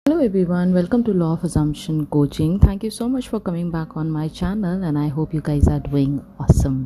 Hello everyone, welcome to Law of Assumption Coaching. Thank you so much for coming back on my channel and I hope you guys are doing awesome.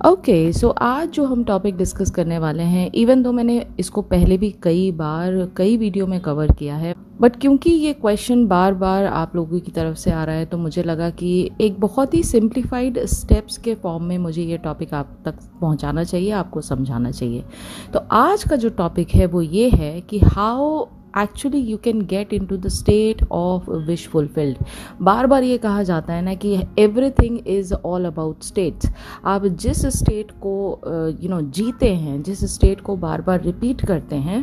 Okay so आज जो हम topic discuss करने वाले हैं, even though मैंने इसको पहले भी कई वीडियो में कवर किया है, बट क्योंकि ये क्वेश्चन बार बार आप लोगों की तरफ से आ रहा है तो मुझे लगा कि एक बहुत ही सिंप्लीफाइड स्टेप्स के फॉर्म में मुझे ये टॉपिक आप तक पहुंचाना चाहिए, आपको समझाना चाहिए। तो आज का जो टॉपिक है वो ये है कि how actually you can get into the state of wish fulfilled. बार बार ये कहा जाता है ना कि everything is all about states. आप जिस स्टेट को जीते हैं, जिस स्टेट को बार बार रिपीट करते हैं,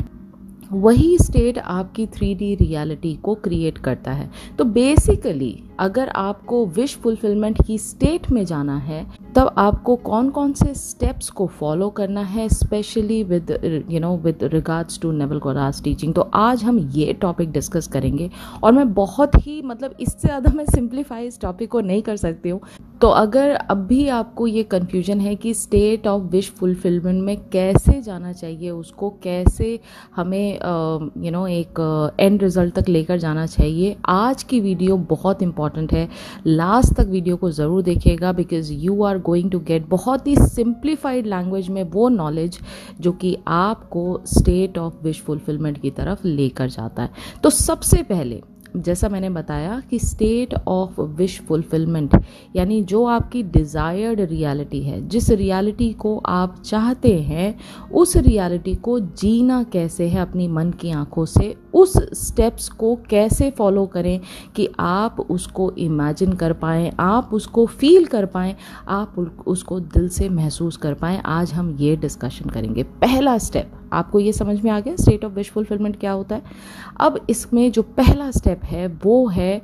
वही स्टेट आपकी 3D रियलिटी को क्रिएट करता है। तो बेसिकली अगर आपको विश फुलफिलमेंट की स्टेट में जाना है तब आपको कौन कौन से स्टेप्स को फॉलो करना है, specially with regards to Neville Goddard's teaching. तो आज हम ये टॉपिक डिस्कस करेंगे और मैं बहुत ही इससे ज़्यादा मैं सिंप्लीफाई इस टॉपिक को नहीं कर सकती हूँ। तो अगर अब भी आपको ये कन्फ्यूजन है कि स्टेट ऑफ विश फुलफिलमेंट में कैसे जाना चाहिए, उसको कैसे हमें एक एंड रिजल्ट तक लेकर जाना चाहिए, आज की वीडियो बहुत इंपॉर्टेंट है। लास्ट तक वीडियो को ज़रूर देखिएगा because you are going to get बहुत ही सिंप्लीफाइड लैंग्वेज में वो नॉलेज जो कि आपको स्टेट ऑफ विश फुलफिलमेंट की तरफ लेकर जाता है। तो सबसे पहले जैसा मैंने बताया कि स्टेट ऑफ विश फुलफिलमेंट यानी जो आपकी डिज़ायर्ड रियलिटी है, जिस रियलिटी को आप चाहते हैं, उस रियलिटी को जीना कैसे है अपनी मन की आंखों से, उस स्टेप्स को कैसे फॉलो करें कि आप उसको इमेजिन कर पाएँ, आप उसको फील कर पाएँ, आप उसको दिल से महसूस कर पाएँ। आज हम ये डिस्कशन करेंगे। पहला स्टेप आपको ये समझ में आ गया स्टेट ऑफ विश फुलफिलमेंट क्या होता है। अब इसमें जो पहला स्टेप है वो है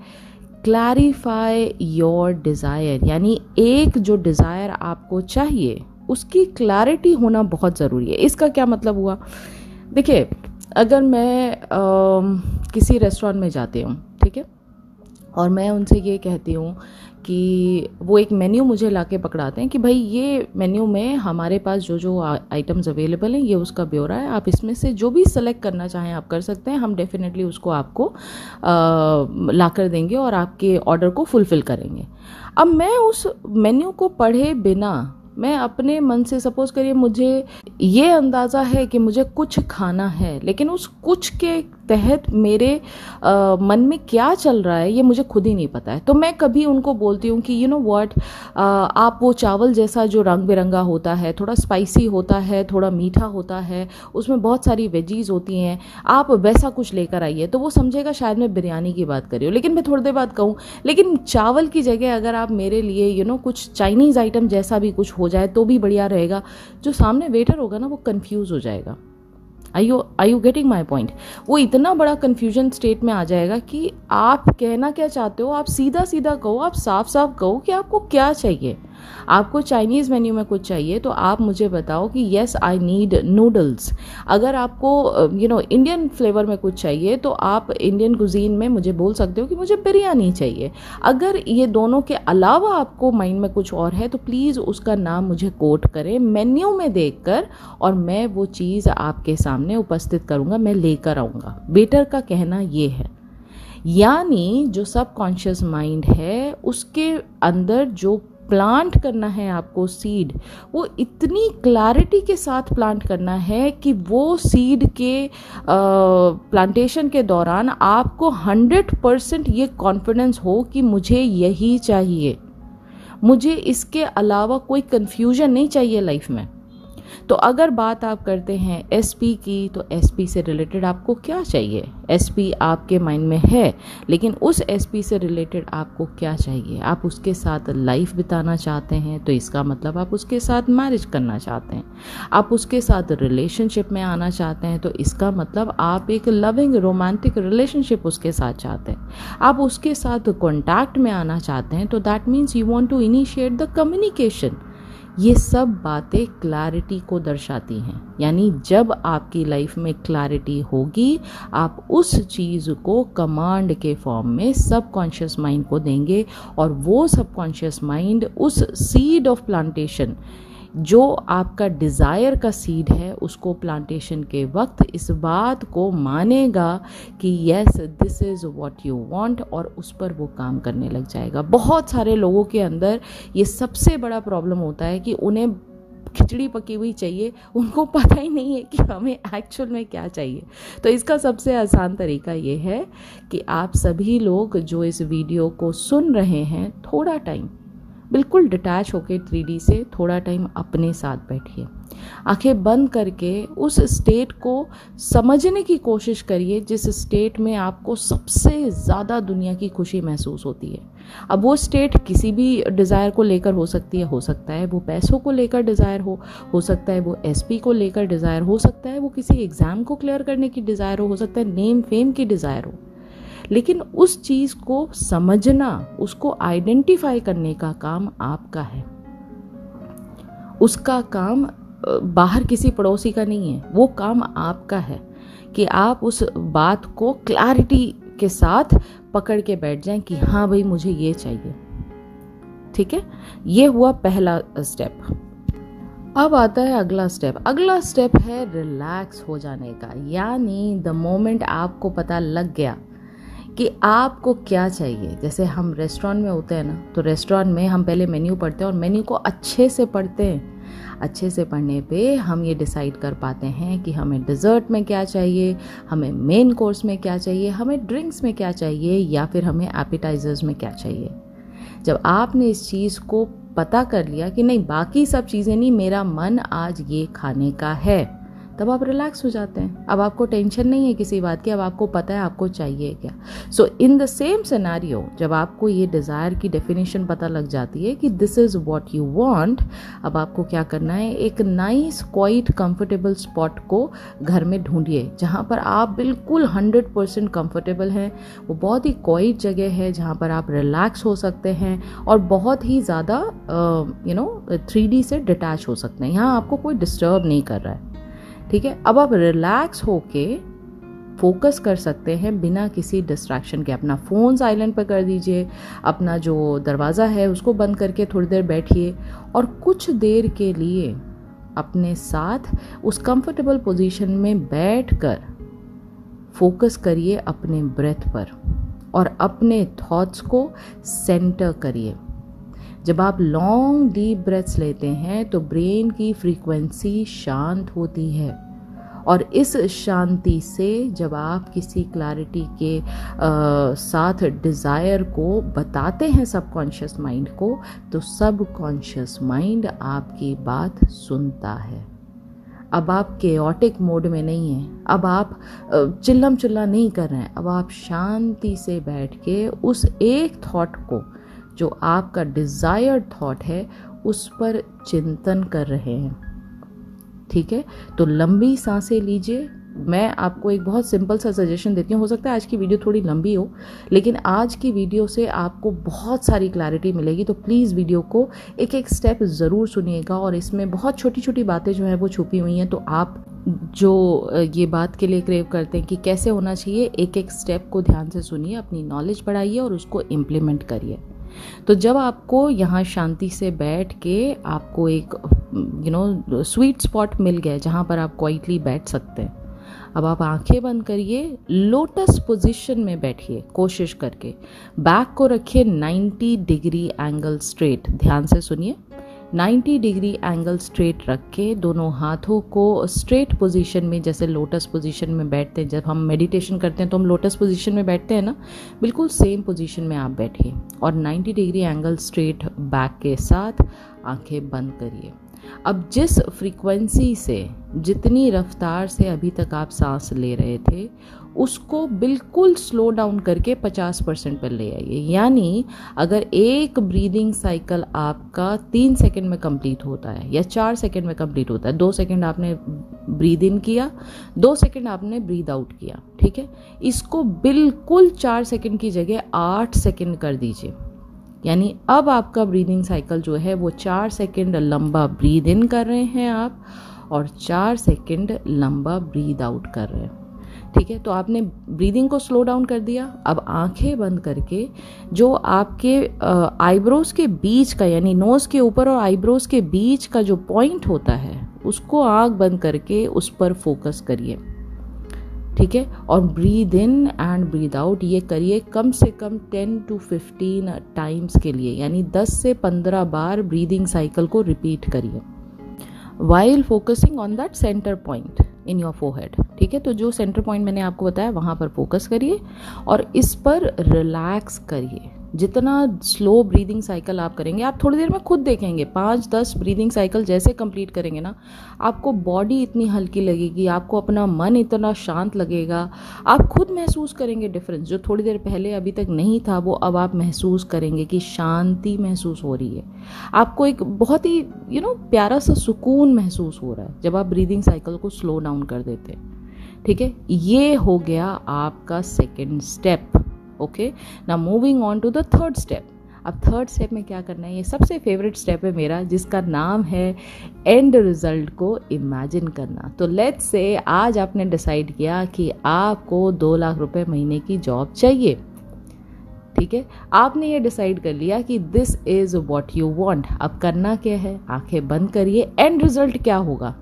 क्लैरिफाई योर डिज़ायर, यानी एक जो डिज़ायर आपको चाहिए उसकी क्लैरिटी होना बहुत ज़रूरी है। इसका क्या मतलब हुआ, देखिए अगर मैं किसी रेस्टोरेंट में जाती हूँ, ठीक है, और मैं उनसे ये कहती हूँ कि वो एक मेन्यू मुझे लाके पकड़ाते हैं कि भाई ये मेन्यू में हमारे पास जो जो आइटम्स अवेलेबल हैं ये उसका ब्यौरा है, आप इसमें से जो भी सेलेक्ट करना चाहें आप कर सकते हैं, हम डेफिनेटली उसको आपको ला कर देंगे और आपके ऑर्डर को फुलफ़िल करेंगे। अब मैं उस मेन्यू को पढ़े बिना मैं अपने मन से, सपोज करिए मुझे ये अंदाज़ा है कि मुझे कुछ खाना है, लेकिन उस कुछ के तहत मेरे मन में क्या चल रहा है ये मुझे खुद ही नहीं पता है। तो मैं कभी उनको बोलती हूँ कि व्हाट, आप वो चावल जैसा जो रंग बिरंगा होता है, थोड़ा स्पाइसी होता है, थोड़ा मीठा होता है, उसमें बहुत सारी वेजीज होती हैं, आप वैसा कुछ लेकर आइए। तो वो समझेगा शायद मैं बिरयानी की बात कर रही हूँ, लेकिन मैं थोड़ी देर बाद कहूँ लेकिन चावल की जगह अगर आप मेरे लिए कुछ चाइनीज़ आइटम जैसा भी कुछ हो जाए तो भी बढ़िया रहेगा। जो सामने वेटर होगा ना वो कंफ्यूज हो जाएगा। आई यू गेटिंग माई पॉइंट? वो इतना बड़ा कंफ्यूजन स्टेट में आ जाएगा कि आप कहना क्या चाहते हो, आप सीधा सीधा कहो, आप साफ साफ कहो कि आपको क्या चाहिए। आपको चाइनीज़ मेन्यू में कुछ चाहिए तो आप मुझे बताओ कि येस आई नीड नूडल्स। अगर आपको इंडियन फ्लेवर में कुछ चाहिए तो आप इंडियन कुजीन में मुझे बोल सकते हो कि मुझे बिरयानी चाहिए। अगर ये दोनों के अलावा आपको माइंड में कुछ और है तो प्लीज़ उसका नाम मुझे कोट करें मेन्यू में देखकर, और मैं वो चीज़ आपके सामने उपस्थित करूँगा, मैं लेकर आऊँगा। वेटर का कहना ये है, यानी जो सबकॉन्शियस माइंड है उसके अंदर जो प्लांट करना है आपको सीड, वो इतनी क्लैरिटी के साथ प्लांट करना है कि वो सीड के प्लांटेशन के दौरान आपको 100% ये कॉन्फिडेंस हो कि मुझे यही चाहिए, मुझे इसके अलावा कोई कंफ्यूजन नहीं चाहिए लाइफ में। तो अगर बात आप करते हैं एसपी की, तो एसपी से रिलेटेड आपको क्या चाहिए? एसपी आपके माइंड में है, लेकिन उस एसपी से रिलेटेड आपको क्या चाहिए? आप उसके साथ लाइफ बिताना चाहते हैं तो इसका मतलब आप उसके साथ मैरिज करना चाहते हैं। आप उसके साथ रिलेशनशिप में आना चाहते हैं तो इसका मतलब आप एक लविंग रोमांटिक रिलेशनशिप उसके साथ चाहते हैं। आप उसके साथ कॉन्टैक्ट में आना चाहते हैं तो that means you want to initiate the communication. ये सब बातें क्लैरिटी को दर्शाती हैं, यानी जब आपकी लाइफ में क्लैरिटी होगी आप उस चीज़ को कमांड के फॉर्म में सबकॉन्शियस माइंड को देंगे और वो सबकॉन्शियस माइंड उस सीड ऑफ प्लांटेशन जो आपका डिज़ायर का सीड है उसको प्लांटेशन के वक्त इस बात को मानेगा कि yes this is what you want, और उस पर वो काम करने लग जाएगा। बहुत सारे लोगों के अंदर ये सबसे बड़ा प्रॉब्लम होता है कि उन्हें खिचड़ी पकी हुई चाहिए, उनको पता ही नहीं है कि हमें एक्चुअल में क्या चाहिए। तो इसका सबसे आसान तरीका ये है कि आप सभी लोग जो इस वीडियो को सुन रहे हैं, थोड़ा टाइम बिल्कुल डिटैच होके 3D से थोड़ा टाइम अपने साथ बैठिए, आंखें बंद करके उस स्टेट को समझने की कोशिश करिए जिस स्टेट में आपको सबसे ज़्यादा दुनिया की खुशी महसूस होती है। अब वो स्टेट किसी भी डिज़ायर को लेकर हो सकती है, हो सकता है वो पैसों को लेकर डिज़ायर हो सकता है वो SP को लेकर डिज़ायर हो सकता है वो किसी एग्ज़ाम को क्लियर करने की डिज़ायर हो सकता है नेम फेम की डिज़ायर हो। लेकिन उस चीज़ को समझना, उसको आइडेंटिफाई करने का काम आपका है। उसका काम बाहर किसी पड़ोसी का नहीं है, वो काम आपका है कि आप उस बात को क्लैरिटी के साथ पकड़ के बैठ जाएं कि हाँ भाई मुझे ये चाहिए। ठीक है, ये हुआ पहला स्टेप। अब आता है अगला स्टेप। अगला स्टेप है रिलैक्स हो जाने का, यानी द मोमेंट आपको पता लग गया कि आपको क्या चाहिए। जैसे हम रेस्टोरेंट में होते हैं ना, तो रेस्टोरेंट में हम पहले मेन्यू पढ़ते हैं और मेन्यू को अच्छे से पढ़ते हैं। अच्छे से पढ़ने पे हम ये डिसाइड कर पाते हैं कि हमें डिज़र्ट में क्या चाहिए, हमें मेन कोर्स में क्या चाहिए, हमें ड्रिंक्स में क्या चाहिए, या फिर हमें एपिटाइजर्स में क्या चाहिए। जब आपने इस चीज़ को पता कर लिया कि नहीं बाकी सब चीज़ें नहीं, मेरा मन आज ये खाने का है, तब आप रिलैक्स हो जाते हैं। अब आपको टेंशन नहीं है किसी बात की, अब आपको पता है आपको चाहिए क्या। सो इन द सेम सिनेरियो, जब आपको ये डिज़ायर की डेफिनेशन पता लग जाती है कि this is what you want, अब आपको क्या करना है, एक नाइस क्वाइट कंफर्टेबल स्पॉट को घर में ढूंढिए जहाँ पर आप बिल्कुल 100% कंफर्टेबल हैं। वो बहुत ही क्वाइट जगह है जहाँ पर आप रिलैक्स हो सकते हैं और बहुत ही ज़्यादा 3D से डिटैच हो सकते हैं। यहाँ आपको कोई डिस्टर्ब नहीं कर रहा है। ठीक है, अब आप रिलैक्स होके फोकस कर सकते हैं बिना किसी डिस्ट्रैक्शन के। अपना फ़ोन साइलेंट पर कर दीजिए, अपना जो दरवाज़ा है उसको बंद करके थोड़ी देर बैठिए और कुछ देर के लिए अपने साथ उस कंफर्टेबल पोजीशन में बैठकर फोकस करिए अपने ब्रेथ पर और अपने थॉट्स को सेंटर करिए। जब आप लॉन्ग डीप ब्रेथ्स लेते हैं तो ब्रेन की फ्रीक्वेंसी शांत होती है और इस शांति से जब आप किसी क्लैरिटी के साथ डिज़ायर को बताते हैं सबकॉन्शियस माइंड को, तो सबकॉन्शियस माइंड आपकी बात सुनता है। अब आप केओटिक मोड में नहीं हैं, अब आप चिल्लम चिल्ला नहीं कर रहे हैं, अब आप शांति से बैठ के उस एक थॉट को जो आपका डिज़ायर्ड थॉट है उस पर चिंतन कर रहे हैं। ठीक है, तो लंबी सांसें लीजिए। मैं आपको एक बहुत सिंपल सा सजेशन देती हूँ, हो सकता है आज की वीडियो थोड़ी लंबी हो, लेकिन आज की वीडियो से आपको बहुत सारी क्लैरिटी मिलेगी। तो प्लीज़ वीडियो को एक एक स्टेप ज़रूर सुनिएगा और इसमें बहुत छोटी छोटी बातें जो हैं वो छुपी हुई हैं। तो आप जो ये बात के लिए क्रेव करते हैं कि कैसे होना चाहिए, एक एक स्टेप को ध्यान से सुनिए, अपनी नॉलेज बढ़ाइए और उसको इम्प्लीमेंट करिए। तो जब आपको यहाँ शांति से बैठ के आपको एक स्वीट स्पॉट मिल गया जहाँ पर आप क्वाइटली बैठ सकते हैं, अब आप आंखें बंद करिए, लोटस पोजीशन में बैठिए कोशिश करके। बैक को रखिए 90 डिग्री एंगल स्ट्रेट। ध्यान से सुनिए, 90 डिग्री एंगल स्ट्रेट रख के दोनों हाथों को स्ट्रेट पोजीशन में, जैसे लोटस पोजीशन में बैठते हैं, जब हम मेडिटेशन करते हैं तो हम लोटस पोजीशन में बैठते हैं ना, बिल्कुल सेम पोजीशन में आप बैठिए और 90 डिग्री एंगल स्ट्रेट बैक के साथ आंखें बंद करिए। अब जिस फ्रीक्वेंसी से, जितनी रफ्तार से अभी तक आप सांस ले रहे थे, उसको बिल्कुल स्लो डाउन करके 50% पर ले आइए। यानी अगर एक ब्रीदिंग साइकिल आपका 3 सेकंड में कंप्लीट होता है या 4 सेकंड में कंप्लीट होता है, 2 सेकंड आपने ब्रीद इन किया, 2 सेकंड आपने ब्रीद आउट किया, ठीक है, इसको बिल्कुल 4 सेकंड की जगह 8 सेकंड कर दीजिए। यानी अब आपका ब्रीदिंग साइकिल जो है वो 4 सेकंड लंबा ब्रीद इन कर रहे हैं आप और 4 सेकंड लंबा ब्रीद आउट कर रहे हैं। ठीक है, तो आपने ब्रीदिंग को स्लो डाउन कर दिया। अब आंखें बंद करके जो आपके आईब्रोज के बीच का, यानी नोज के ऊपर और आईब्रोज के बीच का जो पॉइंट होता है, उसको आंख बंद करके उस पर फोकस करिए। ठीक है, और breathe in and breathe out ये करिए कम से कम 10 to 15 टाइम्स के लिए, यानी 10 से 15 बार ब्रीदिंग साइकिल को रिपीट करिए while focusing on that centre point in your forehead. ठीक है, तो जो सेंटर पॉइंट मैंने आपको बताया वहाँ पर फोकस करिए और इस पर रिलैक्स करिए। जितना स्लो ब्रीदिंग साइकिल आप करेंगे, आप थोड़ी देर में खुद देखेंगे 5-10 ब्रीदिंग साइकिल जैसे कंप्लीट करेंगे ना, आपको बॉडी इतनी हल्की लगेगी, आपको अपना मन इतना शांत लगेगा, आप खुद महसूस करेंगे डिफरेंस। जो थोड़ी देर पहले अभी तक नहीं था वो अब आप महसूस करेंगे कि शांति महसूस हो रही है, आपको एक बहुत ही प्यारा सा सुकून महसूस हो रहा है जब आप ब्रीदिंग साइकिल को स्लो डाउन कर देते हैं। ठीक है, ये हो गया आपका second step. Okay, now moving on to the third step. अब थर्ड स्टेप में क्या करना है, ये सबसे फेवरेट स्टेप है मेरा, जिसका नाम है एंड रिजल्ट को इमेजिन करना। तो लेट्स से आज आपने डिसाइड किया कि आपको 2 लाख रुपए महीने की जॉब चाहिए। ठीक है, आपने ये डिसाइड कर लिया कि this is what you want. अब करना क्या है, आंखें बंद करिए। एंड रिजल्ट क्या होगा,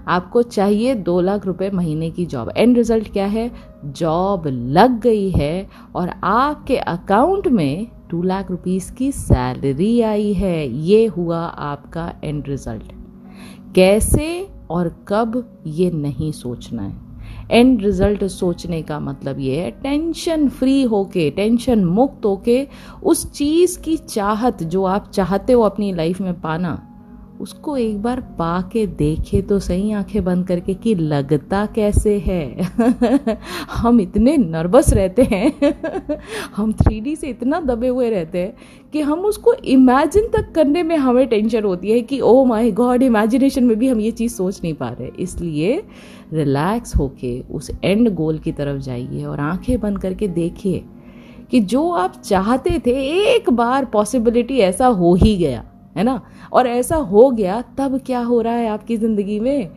आपको चाहिए 2 लाख रुपए महीने की जॉब। एंड रिजल्ट क्या है, जॉब लग गई है और आपके अकाउंट में 2 लाख रुपीस की सैलरी आई है। ये हुआ आपका एंड रिजल्ट। कैसे और कब ये नहीं सोचना है। एंड रिजल्ट सोचने का मतलब ये है टेंशन फ्री होके, टेंशन मुक्त होके उस चीज़ की चाहत जो आप चाहते हो अपनी लाइफ में पाना, उसको एक बार पा के देखे तो सही आंखें बंद करके कि लगता कैसे है। हम इतने नर्वस रहते हैं हम 3D से इतना दबे हुए रहते हैं कि हम उसको इमेजिन तक करने में हमें टेंशन होती है कि ओ माय गॉड, इमेजिनेशन में भी हम ये चीज़ सोच नहीं पा रहे। इसलिए रिलैक्स होके उस एंड गोल की तरफ जाइए और आंखें बंद करके देखिए कि जो आप चाहते थे एक बार पॉसिबिलिटी ऐसा हो ही गया है ना। और ऐसा हो गया तब क्या हो रहा है आपकी ज़िंदगी में,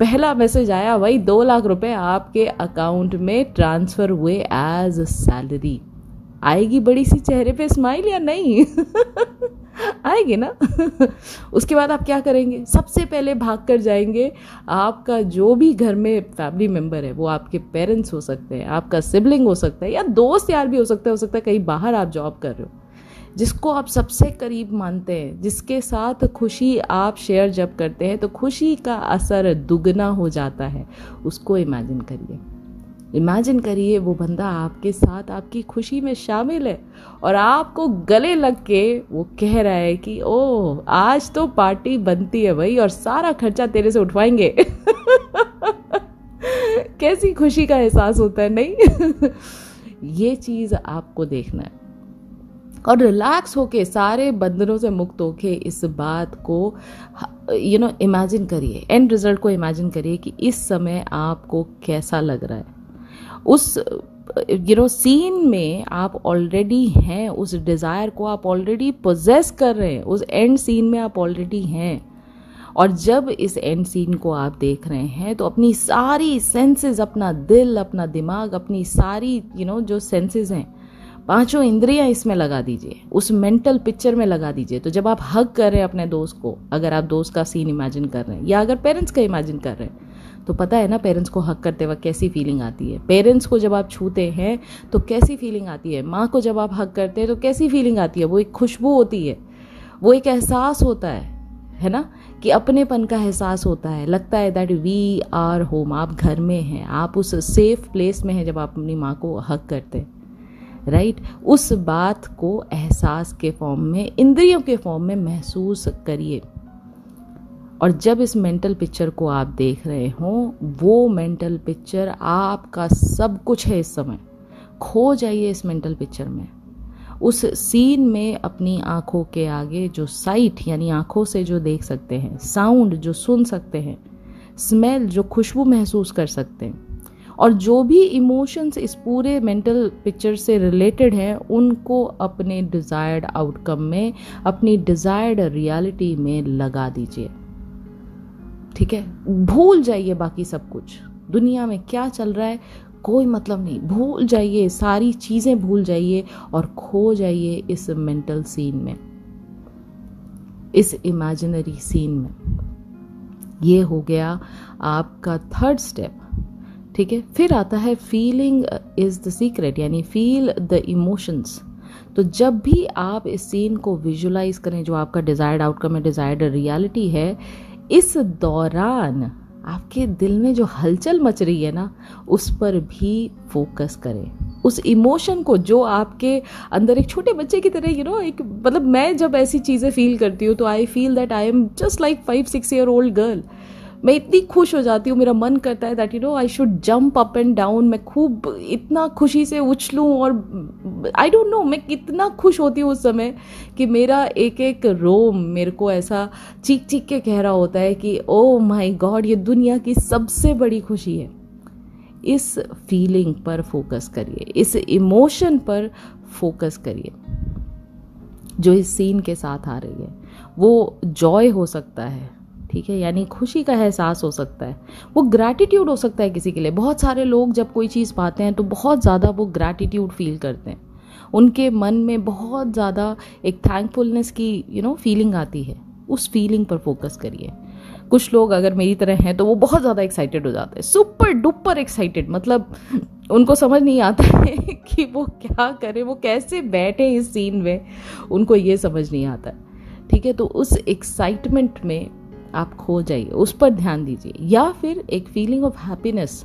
पहला मैसेज आया, वही 2 लाख रुपए आपके अकाउंट में ट्रांसफ़र हुए एज सैलरी। आएगी बड़ी सी चेहरे पे स्माइल या नहीं? आएगी ना। उसके बाद आप क्या करेंगे, सबसे पहले भाग कर जाएंगे, आपका जो भी घर में फैमिली मेम्बर है, वो आपके पेरेंट्स हो सकते हैं, आपका सिबलिंग हो सकता है, या दोस्त यार भी हो सकता है कहीं बाहर आप जॉब कर रहे हो, जिसको आप सबसे करीब मानते हैं, जिसके साथ खुशी आप शेयर जब करते हैं तो खुशी का असर दुगना हो जाता है। उसको इमेजिन करिए, इमेजिन करिए वो बंदा आपके साथ आपकी खुशी में शामिल है और आपको गले लग के वो कह रहा है कि ओह आज तो पार्टी बनती है भाई और सारा खर्चा तेरे से उठवाएंगे। कैसी खुशी का एहसास होता है, नहीं? ये चीज़ आपको देखना है और रिलैक्स होके, सारे बंधनों से मुक्त होके इस बात को इमेजिन करिए, एंड रिजल्ट को इमेजिन करिए कि इस समय आपको कैसा लग रहा है। उस सीन में आप ऑलरेडी हैं, उस डिज़ायर को आप ऑलरेडी पोजेस कर रहे हैं, उस एंड सीन में आप ऑलरेडी हैं। और जब इस एंड सीन को आप देख रहे हैं तो अपनी सारी सेंसेस, अपना दिल, अपना दिमाग, अपनी सारी जो सेंसेस हैं, 5 इंद्रियां इसमें लगा दीजिए, उस मेंटल पिक्चर में लगा दीजिए। तो जब आप हग कर रहे हैं अपने दोस्त को, अगर आप दोस्त का सीन इमेजिन कर रहे हैं या अगर पेरेंट्स का इमेजिन कर रहे हैं, तो पता है ना पेरेंट्स को हग करते वक्त कैसी फीलिंग आती है। पेरेंट्स को जब आप छूते हैं तो कैसी फीलिंग आती है। माँ को जब आप हग करते हैं तो कैसी फीलिंग आती है। वो एक खुशबू होती है, वो एक एहसास होता है ना, कि अपनेपन का एहसास होता है। लगता है दैट वी आर होम, आप घर में हैं, आप उस सेफ प्लेस में हैं जब आप अपनी माँ को हग करते हैं, राइट। उस बात को एहसास के फॉर्म में, इंद्रियों के फॉर्म में महसूस करिए। और जब इस मेंटल पिक्चर को आप देख रहे हो, वो मेंटल पिक्चर आपका सब कुछ है। इस समय खो जाइए इस मेंटल पिक्चर में, उस सीन में। अपनी आंखों के आगे जो साइट, यानी आंखों से जो देख सकते हैं, साउंड जो सुन सकते हैं, स्मेल जो खुशबू महसूस कर सकते हैं, और जो भी इमोशंस इस पूरे मेंटल पिक्चर से रिलेटेड हैं, उनको अपने डिज़ायर्ड आउटकम में, अपनी डिज़ायर्ड रियलिटी में लगा दीजिए। ठीक है, भूल जाइए बाकी सब कुछ, दुनिया में क्या चल रहा है कोई मतलब नहीं, भूल जाइए, सारी चीज़ें भूल जाइए और खो जाइए इस मेंटल सीन में, इस इमेजिनरी सीन में। ये हो गया आपका थर्ड स्टेप। ठीक है, फिर आता है फीलिंग इज द सीक्रेट, यानी फील द इमोशंस। तो जब भी आप इस सीन को विजुलाइज करें, जो आपका डिजायर्ड आउटकम है, डिजायर्ड रियलिटी है, इस दौरान आपके दिल में जो हलचल मच रही है ना, उस पर भी फोकस करें। उस इमोशन को जो आपके अंदर एक छोटे बच्चे की तरह एक मतलब मैं जब ऐसी चीज़ें फील करती हूँ तो I feel that I am just like 5-6 year old girl. मैं इतनी खुश हो जाती हूँ, मेरा मन करता है that I should jump up and down, मैं खूब इतना खुशी से उछलूँ, और आई डोंट नो मैं कितना खुश होती हूँ उस समय कि मेरा एक एक रोम मेरे को ऐसा चीख चीख के कह रहा होता है कि ओ माय गॉड, ये दुनिया की सबसे बड़ी खुशी है। इस फीलिंग पर फोकस करिए, इस इमोशन पर फोकस करिए जो इस सीन के साथ आ रही है। वो जॉय हो सकता है, ठीक है, यानी खुशी का एहसास हो सकता है, वो ग्रैटिट्यूड हो सकता है किसी के लिए। बहुत सारे लोग जब कोई चीज़ पाते हैं तो बहुत ज़्यादा वो ग्रैटिट्यूड फील करते हैं, उनके मन में बहुत ज़्यादा एक थैंकफुलनेस की फीलिंग आती है। उस फीलिंग पर फोकस करिए। कुछ लोग अगर मेरी तरह हैं तो वो बहुत ज़्यादा एक्साइटेड हो जाते हैं, सुपर डुपर एक्साइटेड, मतलब उनको समझ नहीं आता है कि वो क्या करें, वो कैसे बैठे इस सीन में, उनको ये समझ नहीं आता। ठीक है, तो उस एक्साइटमेंट में आप खो जाइए, उस पर ध्यान दीजिए। या फिर एक फीलिंग ऑफ हैप्पीनेस,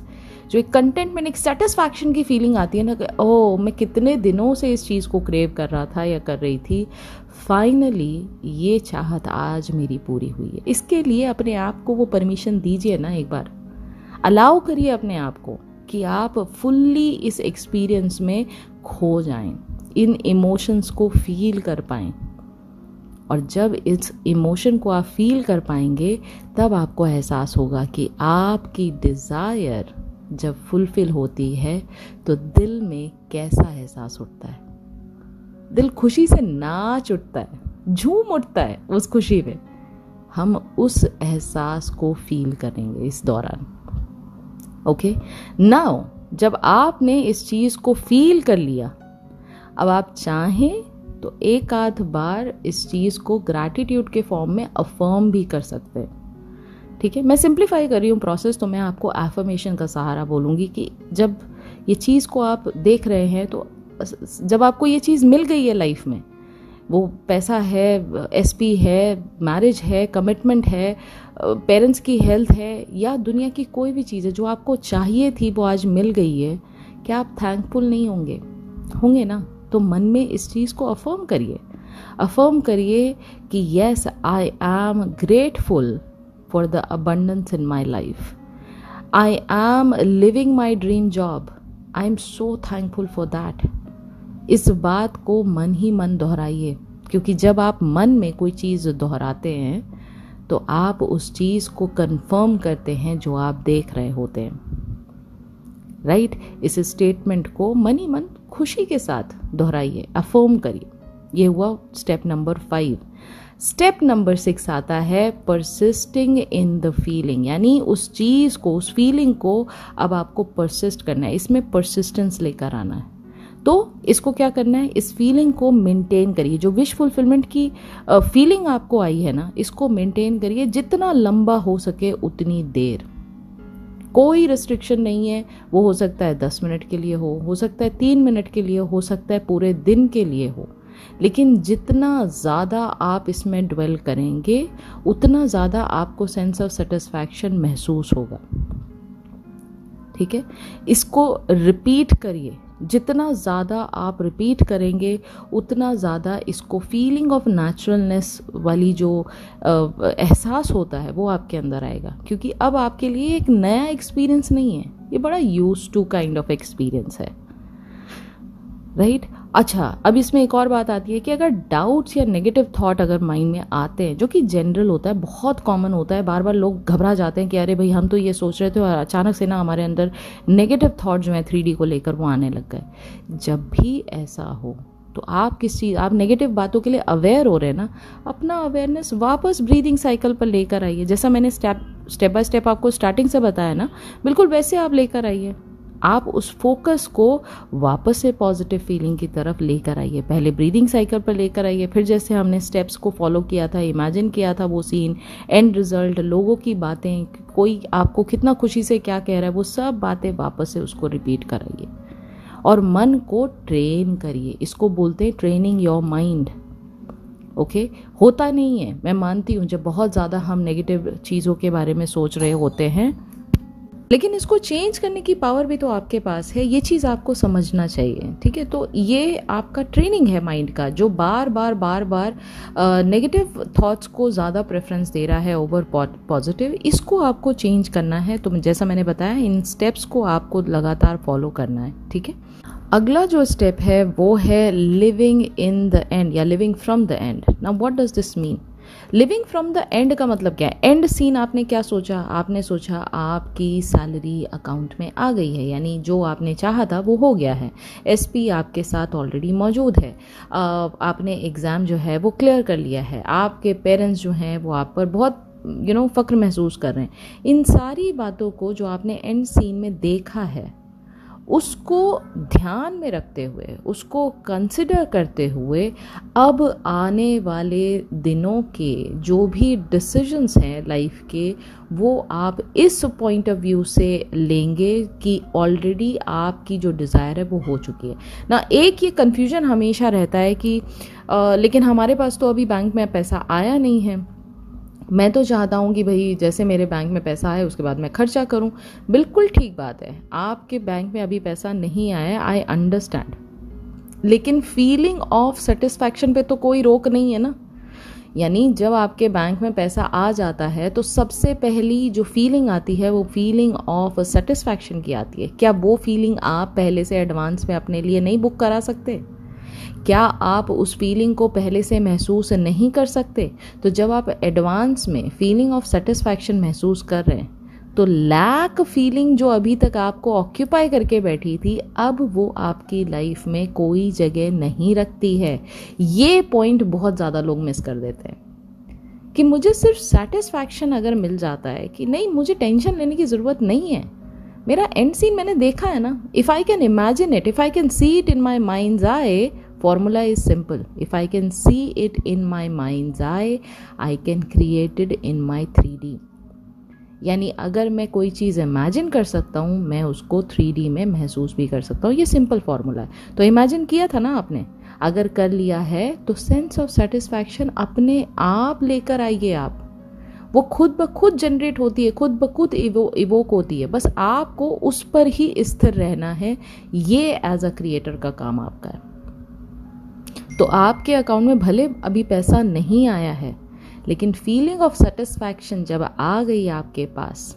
जो एक कंटेंटमेंट, एक सेटिस्फैक्शन की फीलिंग आती है ना कि ओह, मैं कितने दिनों से इस चीज़ को क्रेव कर रहा था या कर रही थी, फाइनली ये चाहत आज मेरी पूरी हुई है। इसके लिए अपने आप को वो परमिशन दीजिए ना, एक बार अलाउ करिए अपने आप को कि आप फुल्ली इस एक्सपीरियंस में खो जाएं, इन इमोशंस को फील कर पाएं। और जब इस इमोशन को आप फील कर पाएंगे तब आपको एहसास होगा कि आपकी डिज़ायर जब फुलफिल होती है तो दिल में कैसा एहसास उठता है। दिल खुशी से नाच उठता है, झूम उठता है उस खुशी में। हम उस एहसास को फील करेंगे इस दौरान। ओके, नाउ जब आपने इस चीज़ को फील कर लिया, अब आप चाहें तो एक आध बार इस चीज़ को ग्रैटिट्यूड के फॉर्म में अफर्म भी कर सकते हैं। ठीक है, मैं सिंप्लीफाई कर रही हूँ प्रोसेस, तो मैं आपको एफर्मेशन का सहारा बोलूँगी कि जब ये चीज़ को आप देख रहे हैं, तो जब आपको ये चीज़ मिल गई है लाइफ में, वो पैसा है, एसपी है, मैरिज है, कमिटमेंट है, पेरेंट्स की हेल्थ है, या दुनिया की कोई भी चीज़ है जो आपको चाहिए थी, वो आज मिल गई है, क्या आप थैंकफुल नहीं होंगे? होंगे ना। तो मन में इस चीज़ को अफर्म करिए कि yes, I am grateful for the abundance in my life, I am living my dream job, I am so thankful for that. इस बात को मन ही मन दोहराइए, क्योंकि जब आप मन में कोई चीज़ दोहराते हैं तो आप उस चीज़ को कंफर्म करते हैं जो आप देख रहे होते हैं। राइट, इस स्टेटमेंट को मन ही मन खुशी के साथ दोहराइए, अफर्म करिए। ये हुआ स्टेप नंबर 5। स्टेप नंबर 6 आता है परसिस्टिंग इन द फीलिंग, यानी उस चीज़ को, उस फीलिंग को अब आपको परसिस्ट करना है, इसमें परसिस्टेंस लेकर आना है। तो इसको क्या करना है, इस फीलिंग को मेंटेन करिए। जो विश फुलफिलमेंट की फीलिंग आपको आई है ना, इसको मेंटेन करिए जितना लंबा हो सके उतनी देर। कोई रिस्ट्रिक्शन नहीं है, वो हो सकता है 10 मिनट के लिए हो सकता है 3 मिनट के लिए, हो सकता है पूरे दिन के लिए हो, लेकिन जितना ज़्यादा आप इसमें ड्वेल करेंगे उतना ज़्यादा आपको सेंस ऑफ सेटिस्फैक्शन महसूस होगा। ठीक है, इसको रिपीट करिए, जितना ज़्यादा आप रिपीट करेंगे उतना ज़्यादा इसको फीलिंग ऑफ नेचुरलनेस वाली जो एहसास होता है वो आपके अंदर आएगा, क्योंकि अब आपके लिए एक नया एक्सपीरियंस नहीं है, ये बड़ा used to kind of experience है। राइट, अच्छा, अब इसमें एक और बात आती है कि अगर डाउट्स या नेगेटिव थॉट अगर माइंड में आते हैं, जो कि जनरल होता है, बहुत कॉमन होता है, बार बार लोग घबरा जाते हैं कि अरे भाई हम तो ये सोच रहे थे और अचानक से ना हमारे अंदर नेगेटिव थॉट जो है 3D को लेकर वो आने लग गए। जब भी ऐसा हो तो आप किस चीज़, आप नेगेटिव बातों के लिए अवेयर हो रहे हैं ना, अपना अवेयरनेस वापस ब्रीदिंग साइकिल पर लेकर आइए। जैसा मैंने स्टेप बाय स्टेप आपको स्टार्टिंग से बताया ना, बिल्कुल वैसे आप लेकर आइए। आप उस फोकस को वापस से पॉजिटिव फीलिंग की तरफ लेकर आइए। पहले ब्रीदिंग साइकिल पर लेकर आइए, फिर जैसे हमने स्टेप्स को फॉलो किया था, इमेजिन किया था वो सीन, एंड रिजल्ट, लोगों की बातें, कोई आपको कितना खुशी से क्या कह रहा है, वो सब बातें वापस से उसको रिपीट कराइए और मन को ट्रेन करिए। इसको बोलते हैं ट्रेनिंग योर माइंड। ओके, होता नहीं है, मैं मानती हूँ, जब बहुत ज़्यादा हम नेगेटिव चीज़ों के बारे में सोच रहे होते हैं, लेकिन इसको चेंज करने की पावर भी तो आपके पास है। ये चीज़ आपको समझना चाहिए, ठीक है। तो ये आपका ट्रेनिंग है माइंड का, जो बार बार नेगेटिव थॉट्स को ज़्यादा प्रेफरेंस दे रहा है ओवर पॉजिटिव। इसको आपको चेंज करना है। तो जैसा मैंने बताया, इन स्टेप्स को आपको लगातार फॉलो करना है, ठीक है। अगला जो स्टेप है वो है लिविंग इन द एंड या living from the end. Now what does this mean? Living from the end का मतलब क्या है? एंड सीन आपने क्या सोचा? आपने सोचा आपकी सैलरी अकाउंट में आ गई है, यानी जो आपने चाहा था वो हो गया है, एसपी आपके साथ ऑलरेडी मौजूद है, आपने एग्ज़ाम जो है वो क्लियर कर लिया है, आपके पेरेंट्स जो हैं वो आप पर बहुत फ़ख्र महसूस कर रहे हैं। इन सारी बातों को जो आपने एंड सीन में देखा है, उसको ध्यान में रखते हुए, उसको कंसिडर करते हुए, अब आने वाले दिनों के जो भी डिसीजंस हैं लाइफ के, वो आप इस पॉइंट ऑफ व्यू से लेंगे कि ऑलरेडी आपकी जो डिज़ायर है वो हो चुकी है ना। एक ये कन्फ्यूजन हमेशा रहता है कि लेकिन हमारे पास तो अभी बैंक में पैसा आया नहीं है, मैं तो चाहता हूँ कि भाई जैसे मेरे बैंक में पैसा आए उसके बाद मैं खर्चा करूँ। बिल्कुल ठीक बात है, आपके बैंक में अभी पैसा नहीं आया, आई अंडरस्टैंड, लेकिन फीलिंग ऑफ सेटिस्फैक्शन पे तो कोई रोक नहीं है ना। यानी जब आपके बैंक में पैसा आ जाता है तो सबसे पहली जो फीलिंग आती है वो फीलिंग ऑफ सेटिस्फैक्शन की आती है। क्या वो फीलिंग आप पहले से एडवांस में अपने लिए नहीं बुक करा सकते? क्या आप उस फीलिंग को पहले से महसूस नहीं कर सकते? तो जब आप एडवांस में फीलिंग ऑफ सेटिस्फैक्शन महसूस कर रहे हैं तो लैक फीलिंग जो अभी तक आपको ऑक्यूपाई करके बैठी थी, अब वो आपकी लाइफ में कोई जगह नहीं रखती है। ये पॉइंट बहुत ज़्यादा लोग मिस कर देते हैं कि मुझे सिर्फ सेटिस्फैक्शन अगर मिल जाता है कि नहीं, मुझे टेंशन लेने की ज़रूरत नहीं है, मेरा एंड सीन मैंने देखा है ना, if I can imagine it, if I can see it in my minds I, formula is simple, if I can see it in my mind's eye, I can create it in my 3D। यानी अगर मैं कोई चीज़ imagine कर सकता हूँ, मैं उसको 3D में महसूस भी कर सकता हूँ। ये सिंपल फॉर्मूला है। तो इमेजिन किया था ना आपने, अगर कर लिया है तो सेंस ऑफ सेटिस्फैक्शन अपने आप लेकर आइए आप, वो खुद ब खुद जनरेट होती है, खुद ब खुद इवोक होती है, बस आपको उस पर ही स्थिर रहना है। ये एज अ क्रिएटर का काम आपका है। तो आपके अकाउंट में भले अभी पैसा नहीं आया है, लेकिन फीलिंग ऑफ सेटिस्फैक्शन जब आ गई आपके पास,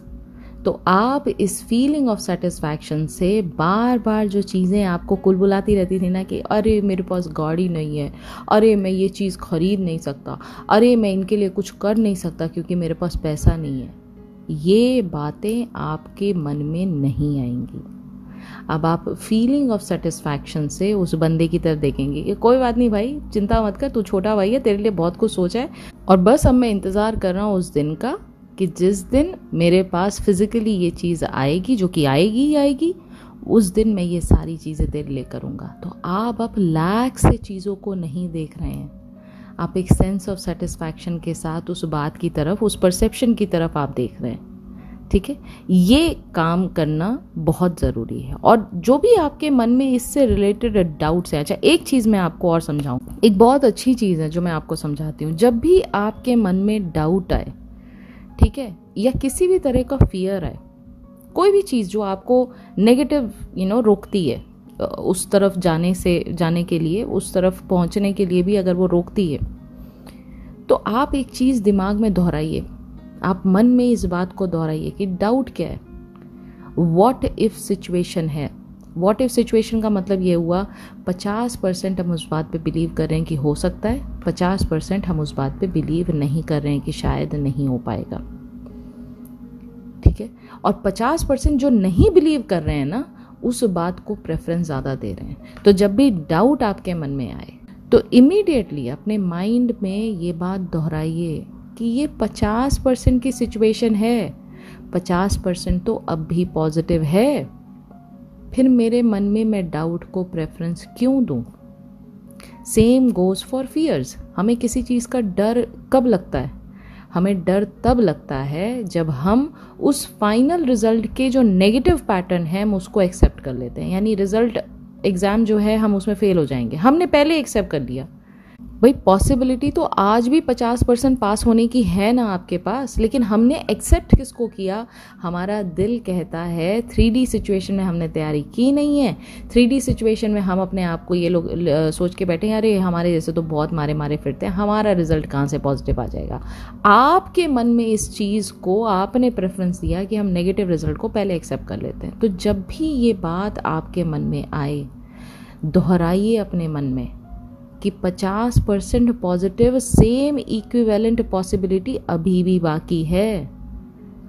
तो आप इस फीलिंग ऑफ सेटिस्फैक्शन से बार बार जो चीज़ें आपको कुलबुलाती रहती थी ना कि अरे मेरे पास गाड़ी नहीं है, अरे मैं ये चीज़ खरीद नहीं सकता, अरे मैं इनके लिए कुछ कर नहीं सकता क्योंकि मेरे पास पैसा नहीं है, ये बातें आपके मन में नहीं आएंगी। अब आप फीलिंग ऑफ सेटिस्फैक्शन से उस बंदे की तरफ देखेंगे कि कोई बात नहीं भाई, चिंता मत कर, तू छोटा भाई है, तेरे लिए बहुत कुछ सोचा है, और बस अब मैं इंतज़ार कर रहा हूँ उस दिन का कि जिस दिन मेरे पास फिजिकली ये चीज़ आएगी, जो कि आएगी ही आएगी, उस दिन मैं ये सारी चीज़ें तेरे लिए करूँगा। तो आप लैक से चीज़ों को नहीं देख रहे हैं, आप एक सेंस ऑफ सेटिस्फैक्शन के साथ उस बात की तरफ, उस परसेप्शन की तरफ आप देख रहे हैं, ठीक है। ये काम करना बहुत ज़रूरी है। और जो भी आपके मन में इससे रिलेटेड डाउट्स हैं, अच्छा एक चीज़ मैं आपको और समझाऊँ, एक बहुत अच्छी चीज़ है जो मैं आपको समझाती हूँ। जब भी आपके मन में डाउट आए, ठीक है, या किसी भी तरह का फियर आए, कोई भी चीज़ जो आपको नेगेटिव रोकती है उस तरफ जाने के लिए, उस तरफ पहुँचने के लिए भी अगर वो रोकती है, तो आप एक चीज़ दिमाग में दोहराइए, आप मन में इस बात को दोहराइए कि डाउट क्या है, व्हाट इफ सिचुएशन है। व्हाट इफ सिचुएशन का मतलब ये हुआ 50% हम उस बात पे बिलीव कर रहे हैं कि हो सकता है, 50% हम उस बात पे बिलीव नहीं कर रहे हैं कि शायद नहीं हो पाएगा, ठीक है। और 50% जो नहीं बिलीव कर रहे हैं ना, उस बात को प्रेफरेंस ज़्यादा दे रहे हैं। तो जब भी डाउट आपके मन में आए तो इमीडिएटली अपने माइंड में ये बात दोहराइए कि ये 50% की सिचुएशन है, 50% तो अब भी पॉजिटिव है, फिर मेरे मन में मैं डाउट को प्रेफरेंस क्यों दूं? Same goes for fears. हमें किसी चीज़ का डर कब लगता है? हमें डर तब लगता है जब हम उस फाइनल रिजल्ट के जो नेगेटिव पैटर्न है हम उसको एक्सेप्ट कर लेते हैं। यानी रिजल्ट एग्ज़ाम जो है हम उसमें फेल हो जाएंगे, हमने पहले एक्सेप्ट कर लिया। भाई पॉसिबिलिटी तो आज भी 50% पास होने की है ना आपके पास, लेकिन हमने एक्सेप्ट किसको किया? हमारा दिल कहता है 3D सिचुएशन में हमने तैयारी की नहीं है। 3D सिचुएशन में हम अपने आप को ये लोग सोच के बैठे हैं, अरे हमारे जैसे तो बहुत मारे मारे फिरते हैं, हमारा रिजल्ट कहाँ से पॉजिटिव आ जाएगा। आपके मन में इस चीज़ को आपने प्रेफरेंस दिया कि हम नेगेटिव रिजल्ट को पहले एक्सेप्ट कर लेते हैं। तो जब भी ये बात आपके मन में आए, दोहराइए अपने मन में कि 50% पॉजिटिव, सेम इक्विवेलेंट पॉसिबिलिटी अभी भी बाकी है।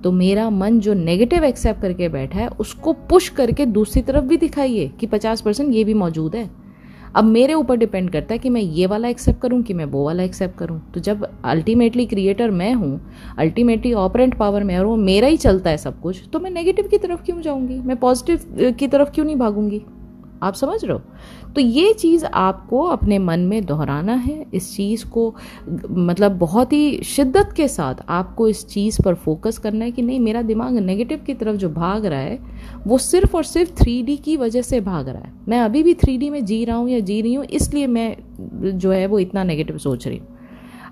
तो मेरा मन जो नेगेटिव एक्सेप्ट करके बैठा है उसको पुश करके दूसरी तरफ भी दिखाइए कि 50% ये भी मौजूद है। अब मेरे ऊपर डिपेंड करता है कि मैं ये वाला एक्सेप्ट करूं कि मैं वो वाला एक्सेप्ट करूं। तो जब अल्टीमेटली क्रिएटर मैं हूं, अल्टीमेटली ऑपरेंट पावर मैं और मेरा ही चलता है सब कुछ, तो मैं नेगेटिव की तरफ क्यों जाऊंगी? मैं पॉजिटिव की तरफ क्यों नहीं भागूंगी? आप समझ रहे हो? तो ये चीज़ आपको अपने मन में दोहराना है। इस चीज़ को मतलब बहुत ही शिद्दत के साथ आपको इस चीज़ पर फोकस करना है कि नहीं, मेरा दिमाग नेगेटिव की तरफ जो भाग रहा है वो सिर्फ और सिर्फ 3D की वजह से भाग रहा है। मैं अभी भी 3D में जी रहा हूँ या जी रही हूँ, इसलिए मैं जो है वो इतना नेगेटिव सोच रही हूँ।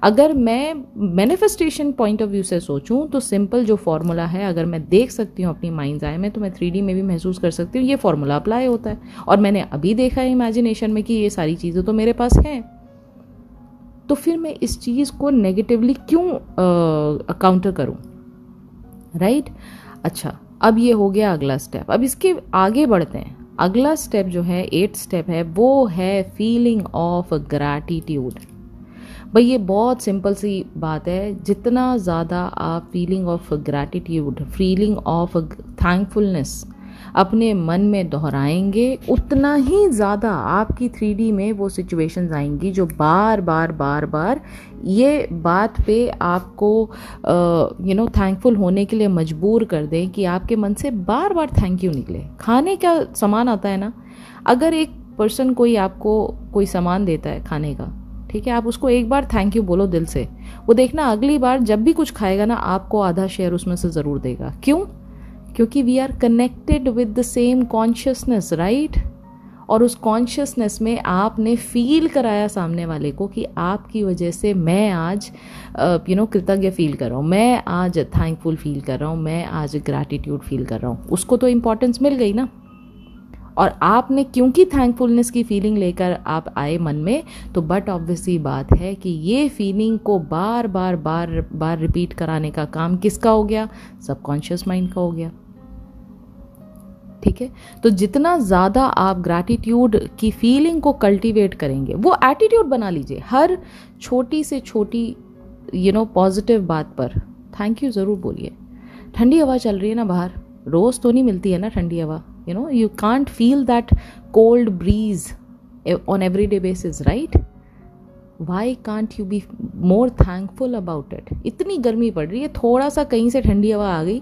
अगर मैं मैनिफेस्टेशन पॉइंट ऑफ व्यू से सोचूं तो सिंपल जो फॉर्मूला है, अगर मैं देख सकती हूँ अपनी माइंड्स आई में, तो मैं 3D में भी महसूस कर सकती हूँ। ये फॉर्मूला अप्लाई होता है और मैंने अभी देखा है इमेजिनेशन में कि ये सारी चीज़ें तो मेरे पास हैं। तो फिर मैं इस चीज़ को नेगेटिवली क्यों काउंटर करूँ? राइट? अच्छा, अब ये हो गया अगला स्टेप। अब इसके आगे बढ़ते हैं। अगला स्टेप जो है 8th स्टेप है, वो है फीलिंग ऑफ ग्रैटिट्यूड। भाई ये बहुत सिंपल सी बात है। जितना ज़्यादा आप feeling of gratitude, feeling of thankfulness अपने मन में दोहराएंगे, उतना ही ज़्यादा आपकी 3D में वो सिचुएशंस आएंगी जो बार बार बार बार ये बात पे आपको थैंकफुल होने के लिए मजबूर कर दें कि आपके मन से बार बार थैंक यू निकले। खाने का सामान आता है ना, अगर एक पर्सन कोई आपको कोई सामान देता है खाने का, ठीक है, आप उसको एक बार थैंक यू बोलो दिल से, वो देखना अगली बार जब भी कुछ खाएगा ना आपको आधा शेयर उसमें से ज़रूर देगा। क्यों? क्योंकि we are connected with the same consciousness, right? और उस कॉन्शियसनेस में आपने फील कराया सामने वाले को कि आपकी वजह से मैं आज कृतज्ञ फील कर रहा हूँ, मैं आज थैंकफुल फील कर रहा हूँ, मैं आज ग्रैटिट्यूड फील कर रहा हूँ। उसको तो इम्पोर्टेंस मिल गई ना। और आपने क्योंकि थैंकफुलनेस की फीलिंग लेकर आप आए मन में, तो बट ऑब्वियसली बात है कि ये फीलिंग को बार बार बार बार रिपीट कराने का काम किसका हो गया? सबकॉन्शियस माइंड का हो गया। ठीक है, तो जितना ज़्यादा आप ग्रैटिट्यूड की फीलिंग को कल्टीवेट करेंगे, वो एटीट्यूड बना लीजिए। हर छोटी से छोटी पॉजिटिव बात पर थैंक यू ज़रूर बोलिए। ठंडी हवा चल रही है ना बाहर, रोज़ तो नहीं मिलती है ना ठंडी हवा। You can't feel that cold breeze on everyday basis, right? Why can't you be more thankful about it? इतनी गर्मी पड़ रही है, थोड़ा सा कहीं से ठंडी हवा आ गई,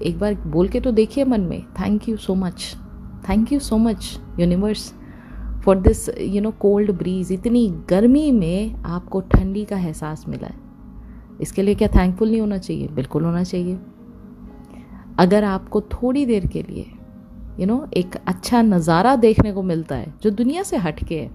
एक बार बोल के तो देखिए मन में, thank you so much universe for this cold bridge. इतनी गर्मी में आपको ठंडी का एहसास मिला है, इसके लिए क्या थैंकफुल नहीं होना चाहिए? बिल्कुल होना चाहिए। अगर आपको थोड़ी देर के लिए एक अच्छा नज़ारा देखने को मिलता है जो दुनिया से हटके है,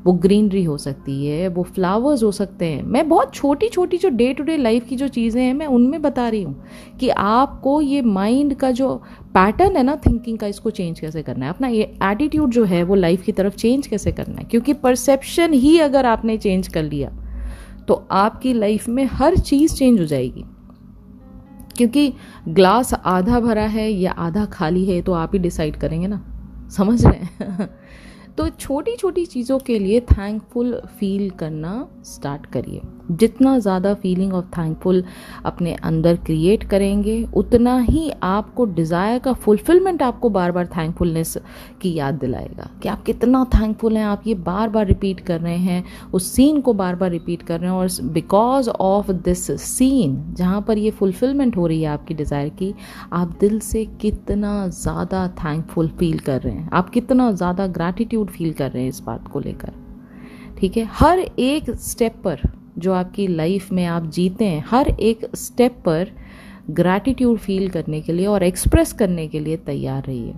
वो ग्रीनरी हो सकती है, वो फ्लावर्स हो सकते हैं। मैं बहुत छोटी छोटी जो डे टू डे लाइफ की जो चीज़ें हैं मैं उनमें बता रही हूँ कि आपको ये माइंड का जो पैटर्न है ना थिंकिंग का, इसको चेंज कैसे करना है, अपना ये एटीट्यूड जो है वो लाइफ की तरफ चेंज कैसे करना है। क्योंकि परसेप्शन ही अगर आपने चेंज कर लिया तो आपकी लाइफ में हर चीज़ चेंज हो जाएगी। क्योंकि ग्लास आधा भरा है या आधा खाली है तो आप ही डिसाइड करेंगे ना, समझ रहे हैं? तो छोटी छोटी चीज़ों के लिए थैंकफुल फील करना स्टार्ट करिए। जितना ज़्यादा फीलिंग ऑफ थैंकफुल अपने अंदर क्रिएट करेंगे, उतना ही आपको डिज़ायर का फुलफिलमेंट आपको बार बार थैंकफुलनेस की याद दिलाएगा कि आप कितना थैंकफुल हैं। आप ये बार बार रिपीट कर रहे हैं, उस सीन को बार बार रिपीट कर रहे हैं, और बिकॉज ऑफ दिस सीन जहाँ पर ये फुलफिलमेंट हो रही है आपकी डिज़ायर की, आप दिल से कितना ज़्यादा थैंकफुल फील कर रहे हैं, आप कितना ज़्यादा ग्रैटिट्यूड फील कर रहे हैं इस बात को लेकर। ठीक है, हर एक स्टेप पर जो आपकी लाइफ में आप जीते हैं, हर एक स्टेप पर ग्रैटिट्यूड फील करने के लिए और एक्सप्रेस करने के लिए तैयार रहिए।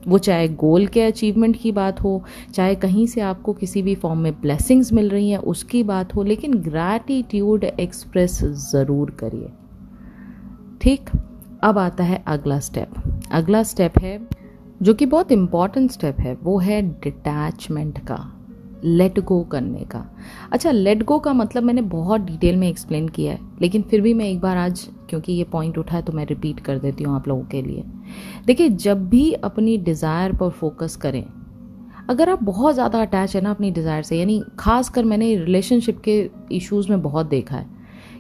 वो चाहे गोल के अचीवमेंट की बात हो, चाहे कहीं से आपको किसी भी फॉर्म में ब्लेसिंग्स मिल रही हैं उसकी बात हो, लेकिन ग्रैटिट्यूड एक्सप्रेस ज़रूर करिए। ठीक, अब आता है अगला स्टेप। अगला स्टेप है जो कि बहुत इम्पॉर्टेंट स्टेप है, वो है डिटैचमेंट का, लेट गो करने का। अच्छा, लेट गो का मतलब मैंने बहुत डिटेल में एक्सप्लेन किया है, लेकिन फिर भी मैं एक बार आज क्योंकि ये पॉइंट उठा है तो मैं रिपीट कर देती हूँ आप लोगों के लिए। देखिए, जब भी अपनी डिज़ायर पर फोकस करें, अगर आप बहुत ज़्यादा अटैच है ना अपनी डिज़ायर से, यानी खासकर मैंने रिलेशनशिप के इश्यूज़ में बहुत देखा है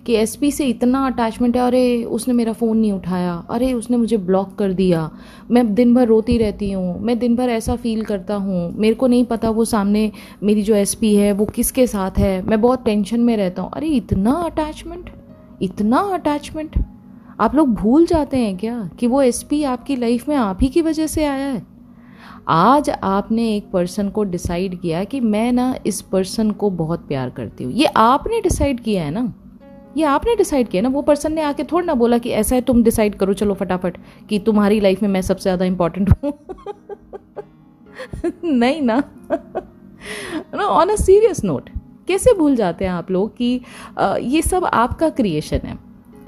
कि एसपी से इतना अटैचमेंट है, अरे उसने मेरा फ़ोन नहीं उठाया, अरे उसने मुझे ब्लॉक कर दिया, मैं दिन भर रोती रहती हूँ, मैं दिन भर ऐसा फील करता हूँ, मेरे को नहीं पता वो सामने मेरी जो एसपी है वो किसके साथ है, मैं बहुत टेंशन में रहता हूँ। अरे इतना अटैचमेंट, इतना अटैचमेंट। आप लोग भूल जाते हैं क्या कि वो एसपी आपकी लाइफ में आप ही की वजह से आया है। आज आपने एक पर्सन को डिसाइड किया कि मैं ना इस पर्सन को बहुत प्यार करती हूँ, ये आपने डिसाइड किया है ना, ये आपने डिसाइड किया ना। वो पर्सन ने आके थोड़ा ना बोला कि ऐसा है तुम डिसाइड करो चलो फटाफट कि तुम्हारी लाइफ में मैं सबसे ज़्यादा इंपॉर्टेंट हूँ। नहीं ना। ऑन अ सीरियस नोट, कैसे भूल जाते हैं आप लोग कि ये सब आपका क्रिएशन है।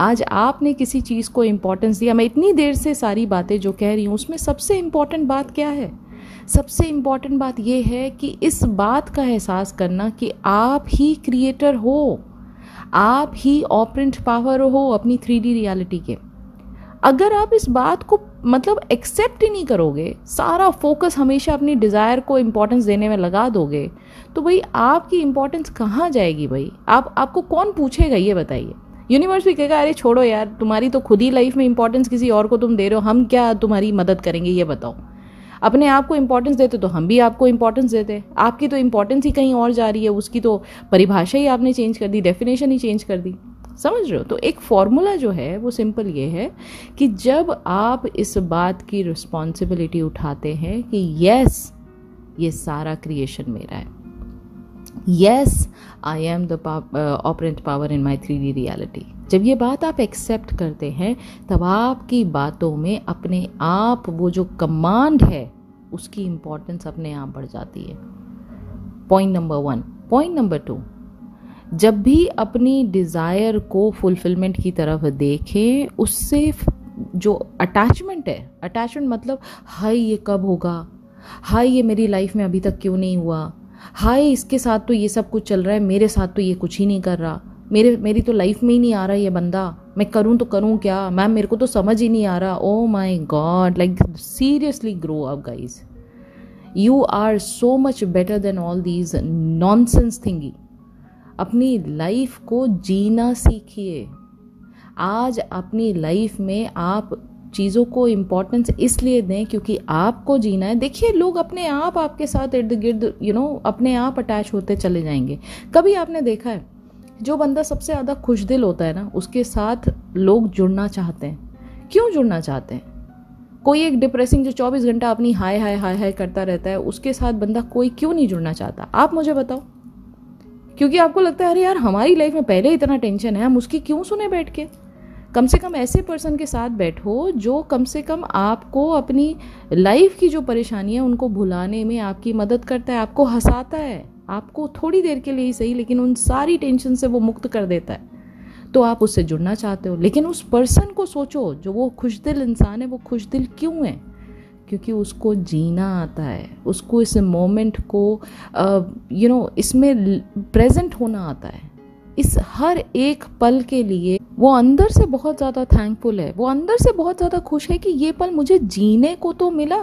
आज आपने किसी चीज़ को इम्पोर्टेंस दिया। मैं इतनी देर से सारी बातें जो कह रही हूँ उसमें सबसे इम्पॉर्टेंट बात क्या है? सबसे इम्पॉर्टेंट बात यह है कि इस बात का एहसास करना कि आप ही क्रिएटर हो, आप ही ऑपरेंट पावर हो अपनी 3D रियलिटी के। अगर आप इस बात को मतलब एक्सेप्ट ही नहीं करोगे, सारा फोकस हमेशा अपनी डिज़ायर को इम्पोर्टेंस देने में लगा दोगे, तो भाई आपकी इम्पोर्टेंस कहाँ जाएगी? भाई आपको कौन पूछेगा ये बताइए? यूनिवर्स भी कहेगा अरे छोड़ो यार, तुम्हारी तो खुद ही लाइफ में इंपॉर्टेंस किसी और को तुम दे रहे हो, हम क्या तुम्हारी मदद करेंगे ये बताओ। अपने आप को इंपॉर्टेंस देते तो हम भी आपको इंपॉर्टेंस देते। आपकी तो इंपॉर्टेंस ही कहीं और जा रही है, उसकी तो परिभाषा ही आपने चेंज कर दी, डेफिनेशन ही चेंज कर दी। समझ रहे हो? तो एक फॉर्मूला जो है वो सिंपल ये है कि जब आप इस बात की रिस्पॉन्सिबिलिटी उठाते हैं कि यस ये सारा क्रिएशन मेरा है, yes I am the operant power in my 3D reality, जब ये बात आप एक्सेप्ट करते हैं तब आपकी बातों में अपने आप वो जो कमांड है उसकी इम्पोर्टेंस अपने आप बढ़ जाती है। Point number 1। पॉइंट नंबर 2, जब भी अपनी डिज़ायर को फुलफिलमेंट की तरफ देखें, उससे जो अटैचमेंट है, अटैचमेंट मतलब हाय ये कब होगा, हाय ये मेरी लाइफ में अभी तक क्यों नहीं हुआ, हाय इसके साथ तो ये सब कुछ चल रहा है, मेरे साथ तो ये कुछ ही नहीं कर रहा, मेरी तो लाइफ में ही नहीं आ रहा ये बंदा, मैं करूं तो करूं क्या, मैम मेरे को तो समझ ही नहीं आ रहा। Oh my god, like seriously grow up guys, you are so much better than all these nonsense thingy. अपनी लाइफ को जीना सीखिए। आज अपनी लाइफ में आप चीज़ों को इम्पोर्टेंस इसलिए दें क्योंकि आपको जीना है। देखिए लोग अपने आप आपके साथ इर्द गिर्द अपने आप अटैच होते चले जाएंगे। कभी आपने देखा है जो बंदा सबसे ज़्यादा खुशदिल होता है ना, उसके साथ लोग जुड़ना चाहते हैं। क्यों जुड़ना चाहते हैं? कोई एक डिप्रेसिंग जो 24 घंटा अपनी हाय हाय हाय हाय करता रहता है, उसके साथ बंदा कोई क्यों नहीं जुड़ना चाहता? आप मुझे बताओ। क्योंकि आपको लगता है अरे यार हमारी लाइफ में पहले इतना टेंशन है, हम उसकी क्यों सुने बैठ के। कम से कम ऐसे पर्सन के साथ बैठो जो कम से कम आपको अपनी लाइफ की जो परेशानी है उनको भुलाने में आपकी मदद करता है, आपको हंसाता है, आपको थोड़ी देर के लिए ही सही लेकिन उन सारी टेंशन से वो मुक्त कर देता है। तो आप उससे जुड़ना चाहते हो। लेकिन उस पर्सन को सोचो जो वो खुशदिल इंसान है, वो खुशदिल क्यों है? क्योंकि उसको जीना आता है, उसको इस मोमेंट को इसमें प्रेजेंट होना आता है। इस हर एक पल के लिए वो अंदर से बहुत ज़्यादा थैंकफुल है, वो अंदर से बहुत ज़्यादा खुश है कि ये पल मुझे जीने को तो मिला।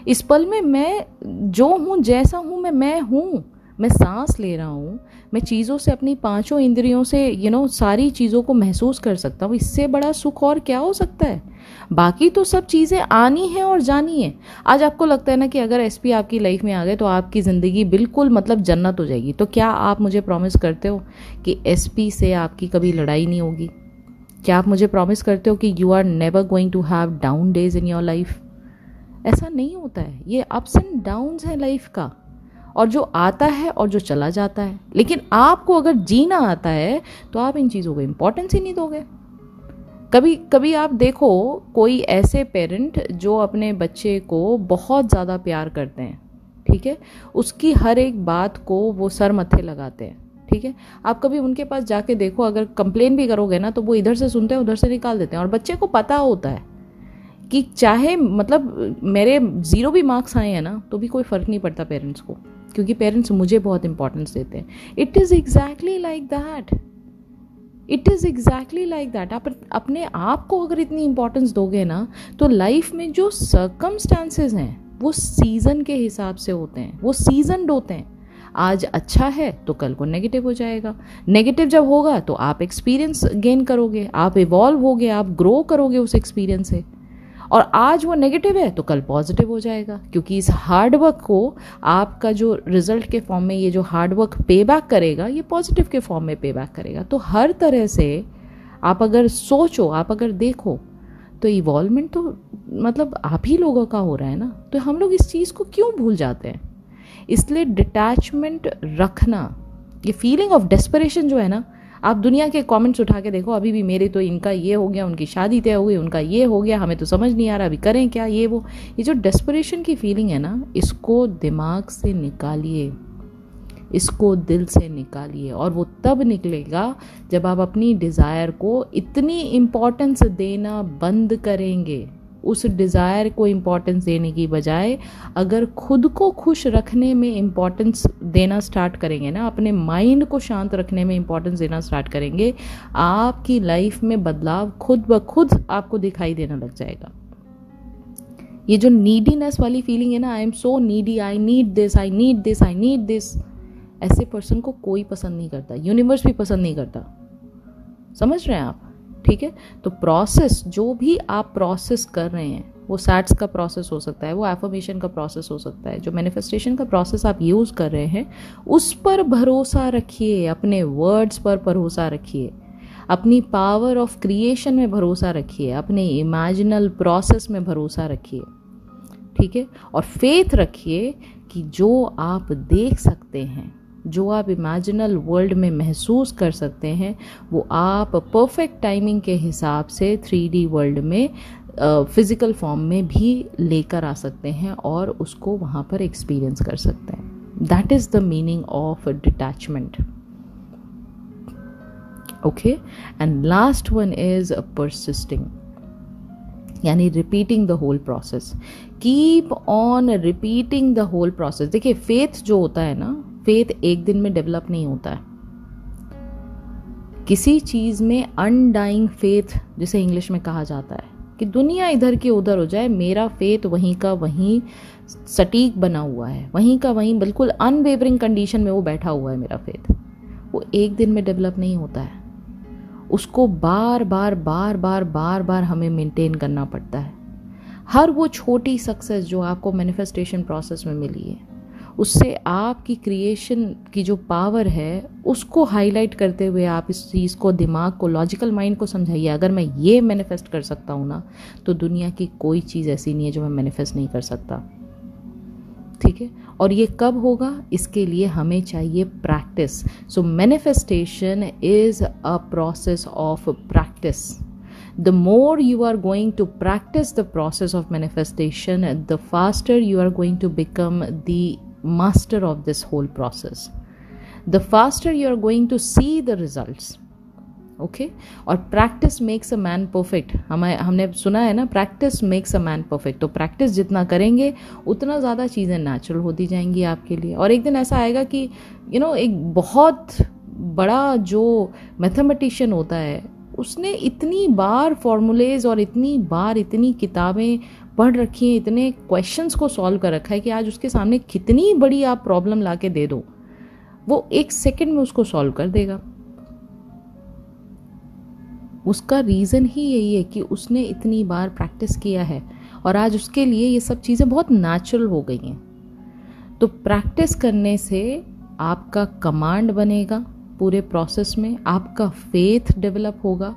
इस पल में मैं जो हूँ, जैसा हूँ मैं हूँ, मैं सांस ले रहा हूँ, मैं चीज़ों से अपनी पांचों इंद्रियों से सारी चीज़ों को महसूस कर सकता हूँ। इससे बड़ा सुख और क्या हो सकता है? बाकी तो सब चीज़ें आनी है और जानी है। आज आपको लगता है ना कि अगर एसपी आपकी लाइफ में आ गए तो आपकी ज़िंदगी बिल्कुल मतलब जन्नत हो जाएगी, तो क्या आप मुझे प्रॉमिस करते हो कि एसपी से आपकी कभी लड़ाई नहीं होगी? क्या आप मुझे प्रॉमिस करते हो कि you are never going to have down days in your life? ऐसा नहीं होता है। ये अप्स एंड डाउन्स हैं लाइफ का, और जो आता है और जो चला जाता है। लेकिन आपको अगर जीना आता है तो आप इन चीज़ों को इम्पोर्टेंस ही नहीं दोगे। कभी कभी आप देखो कोई ऐसे पेरेंट जो अपने बच्चे को बहुत ज़्यादा प्यार करते हैं, ठीक है, उसकी हर एक बात को वो सर मत्थे लगाते हैं, ठीक है। आप कभी उनके पास जाके देखो, अगर कंप्लेन भी करोगे ना तो वो इधर से सुनते हैं उधर से निकाल देते हैं। और बच्चे को पता होता है कि चाहे मतलब मेरे 0 भी मार्क्स आए हैं ना तो भी कोई फ़र्क नहीं पड़ता पेरेंट्स को, क्योंकि पेरेंट्स मुझे बहुत इंपॉर्टेंस देते हैं। It is exactly like that, it is exactly like that. आप अपने आप को अगर इतनी इंपॉर्टेंस दोगे ना तो लाइफ में जो सर्कमस्टांसेस हैं वो सीज़न के हिसाब से होते हैं, वो सीजनड होते हैं। आज अच्छा है तो कल को नेगेटिव हो जाएगा। नेगेटिव जब होगा तो आप एक्सपीरियंस गेन करोगे, आप इवॉल्व होगे, आप ग्रो करोगे उस एक्सपीरियंस से। और आज वो नेगेटिव है तो कल पॉजिटिव हो जाएगा, क्योंकि इस हार्ड वर्क को आपका जो रिजल्ट के फॉर्म में ये जो हार्ड वर्क पे बैक करेगा, ये पॉजिटिव के फॉर्म में पे बैक करेगा। तो हर तरह से आप अगर सोचो, आप अगर देखो तो इवॉल्वमेंट तो मतलब आप ही लोगों का हो रहा है ना। तो हम लोग इस चीज़ को क्यों भूल जाते हैं? इसलिए डिटैचमेंट रखना, ये फीलिंग ऑफ डेस्परेशन जो है ना, आप दुनिया के कमेंट्स उठा के देखो, अभी भी मेरे तो इनका ये हो गया, उनकी शादी तय हो गई, उनका ये हो गया, हमें तो समझ नहीं आ रहा अभी करें क्या, ये जो डेस्परेशन की फीलिंग है ना, इसको दिमाग से निकालिए, इसको दिल से निकालिए। और वो तब निकलेगा जब आप अपनी डिज़ायर को इतनी इम्पोर्टेंस देना बंद करेंगे। उस डिज़ायर को इम्पोर्टेंस देने की बजाय अगर खुद को खुश रखने में इम्पोर्टेंस देना स्टार्ट करेंगे ना, अपने माइंड को शांत रखने में इम्पोर्टेंस देना स्टार्ट करेंगे, आपकी लाइफ में बदलाव खुद ब खुद आपको दिखाई देने लग जाएगा। ये जो नीडीनेस वाली फीलिंग है ना, I am so needy, I need this, I need this, I need this, ऐसे पर्सन को कोई पसंद नहीं करता, यूनिवर्स भी पसंद नहीं करता। समझ रहे हैं आप? ठीक है। तो प्रोसेस जो भी आप प्रोसेस कर रहे हैं, वो सैट्स का प्रोसेस हो सकता है, वो एफर्मेशन का प्रोसेस हो सकता है, जो मैनिफेस्टेशन का प्रोसेस आप यूज़ कर रहे हैं, उस पर भरोसा रखिए, अपने वर्ड्स पर भरोसा रखिए, अपनी पावर ऑफ क्रिएशन में भरोसा रखिए, अपने इमेजिनल प्रोसेस में भरोसा रखिए, ठीक है। और फेथ रखिए कि जो आप देख सकते हैं, जो आप इमेजिनल वर्ल्ड में महसूस कर सकते हैं, वो आप परफेक्ट टाइमिंग के हिसाब से 3D वर्ल्ड में फिजिकल फॉर्म में भी लेकर आ सकते हैं और उसको वहाँ पर एक्सपीरियंस कर सकते हैं। That is the meaning of detachment. Okay, and last one is persisting, यानी repeating the whole process. Keep on repeating the whole process. देखिए, फेथ जो होता है ना, फेथ एक दिन में डेवलप नहीं होता है। किसी चीज़ में अनडाइंग फेथ, जिसे इंग्लिश में कहा जाता है, कि दुनिया इधर की उधर हो जाए, मेरा फेथ वहीं का वहीं सटीक बना हुआ है, वहीं का वहीं बिल्कुल अनवेवरिंग कंडीशन में वो बैठा हुआ है मेरा फेथ, वो एक दिन में डेवलप नहीं होता है। उसको बार बार बार बार बार बार हमें मेंटेन करना पड़ता है। हर वो छोटी सक्सेस जो आपको मैनिफेस्टेशन प्रोसेस में मिली है, उससे आपकी क्रिएशन की जो पावर है उसको हाईलाइट करते हुए आप इस चीज़ को, दिमाग को, लॉजिकल माइंड को समझाइए, अगर मैं ये मैनिफेस्ट कर सकता हूँ ना, तो दुनिया की कोई चीज़ ऐसी नहीं है जो मैं मैनिफेस्ट नहीं कर सकता। ठीक है। और ये कब होगा? इसके लिए हमें चाहिए practice. So manifestation is a process of practice. The more you are going to practice the process of manifestation, the faster you are going to become the master of this whole process. The faster you are going to see the results. Okay? और practice makes a man perfect. हमने सुना है ना, practice makes a man perfect. तो practice जितना करेंगे उतना ज़्यादा चीज़ें natural होती जाएंगी आपके लिए। और एक दिन ऐसा आएगा कि एक बहुत बड़ा जो मैथमेटिशियन होता है, उसने इतनी बार फॉर्मूलेज और इतनी बार इतनी किताबें पढ़ रखी हैं, इतने क्वेश्चंस को सॉल्व कर रखा है कि आज उसके सामने कितनी बड़ी आप प्रॉब्लम ला के दे दो, वो 1 सेकंड में उसको सॉल्व कर देगा। उसका रीज़न ही यही है कि उसने इतनी बार प्रैक्टिस किया है और आज उसके लिए ये सब चीज़ें बहुत नेचुरल हो गई हैं। तो प्रैक्टिस करने से आपका कमांड बनेगा पूरे प्रोसेस में, आपका फेथ डेवलप होगा,